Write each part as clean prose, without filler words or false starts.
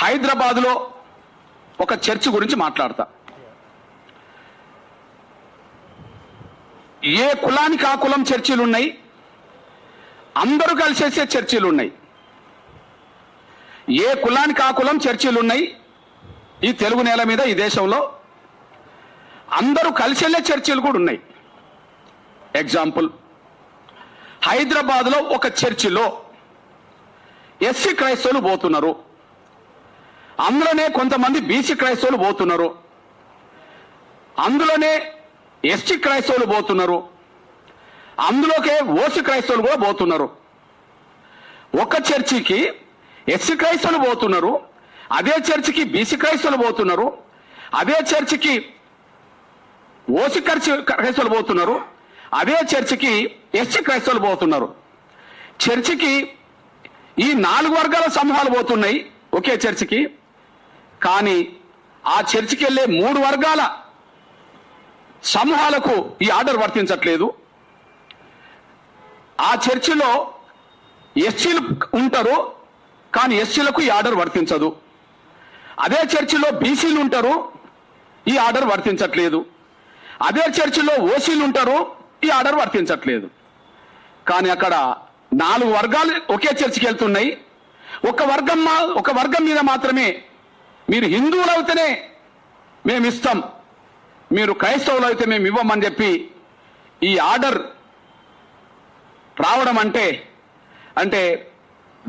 హైదరాబాద్లో ఒక చర్చ్ గురించి మాట్లాడతా. ఏ కులానికి ఆ కులం చర్చిలు ఉన్నాయి, అందరూ కలిసేసే చర్చిలు ఉన్నాయి. ఏ కులానికి ఆ కులం చర్చిలు ఉన్నాయి ఈ తెలుగు నేల మీద, ఈ దేశంలో అందరూ కలిసెళ్ళే చర్చిలు కూడా ఉన్నాయి. ఎగ్జాంపుల్, హైదరాబాద్లో ఒక చర్చిలో ఎస్సీ క్రైస్తవులు పోతున్నారు, అందులోనే కొంతమంది బీసీ క్రైస్తవులు పోతున్నారు, అందులోనే ఎస్టీ క్రైస్తవులు పోతున్నారు, అందులోకే ఓసీ క్రైస్తవులు కూడా పోతున్నారు. ఒక చర్చికి ఎస్సీ క్రైస్తవులు పోతున్నారు, అదే చర్చికి బీసీ క్రైస్తవులు పోతున్నారు, అదే చర్చికి ఓసీ క్రైస్తవులు పోతున్నారు, అదే చర్చికి ఎస్టీ క్రైస్తవులు పోతున్నారు. చర్చికి ఈ 4 వర్గాల సమూహాలు పోతున్నాయి ఒకే చర్చికి. కానీ ఆ చర్చికి వెళ్ళే 3 వర్గాల సమూహాలకు ఈ ఆర్డర్ వర్తించట్లేదు. ఆ చర్చిలో ఎస్సీలు ఉంటారు, కానీ ఎస్సీలకు ఈ ఆర్డర్ వర్తించదు. అదే చర్చిలో బీసీలు ఉంటారు, ఈ ఆర్డర్ వర్తించట్లేదు. అదే చర్చిలో ఓసీలు ఉంటారు, ఈ ఆర్డర్ వర్తించట్లేదు. కానీ అక్కడ 4 వర్గాలు ఒకే చర్చికి వెళ్తున్నాయి. ఒక వర్గం మీద మాత్రమే మీరు హిందువులు అయితేనే మేము ఇస్తాం, మీరు క్రైస్తవులు అయితే మేము ఇవ్వమని చెప్పి ఈ ఆర్డర్ రావడం అంటే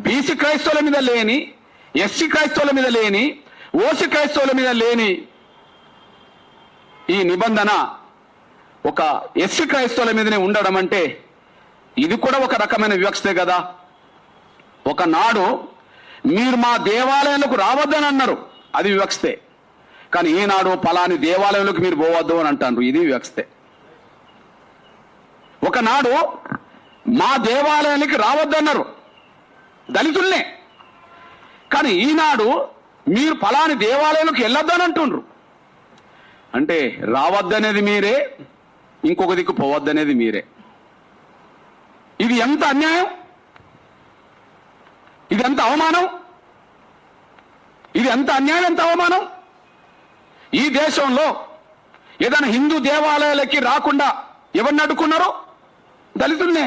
బీసీ క్రైస్తవుల మీద లేని, ఎస్సీ క్రైస్తవుల మీద లేని, ఓసీ క్రైస్తవుల మీద లేని ఈ నిబంధన ఒక ఎస్సీ క్రైస్తవుల మీదనే ఉండడం అంటే ఇది కూడా ఒక రకమైన వివక్షతే కదా. ఒకనాడు మీరు మా దేవాలయాలకు రావద్దని అన్నారు, అది వివక్షతే. కానీ ఈనాడు పలాని దేవాలయంలోకి మీరు పోవద్దు అని అంటారు, ఇది వివక్షతే. ఒకనాడు మా దేవాలయానికి రావద్దన్నారు దళితుల్నే, కానీ ఈనాడు మీరు పలాని దేవాలయాలకు వెళ్ళొద్దని అంటుండ్రు. అంటే రావద్దనేది మీరే, ఇంకొక దిక్కు పోవద్దనేది మీరే. ఇది ఎంత అన్యాయం, ఇది ఎంత అవమానం, ఇది ఎంత అన్యాయం, ఎంత అవమానం. ఈ దేశంలో ఏదైనా హిందూ దేవాలయాలకి రాకుండా ఎవరిని అడ్డుకున్నారో? దళితుల్నే.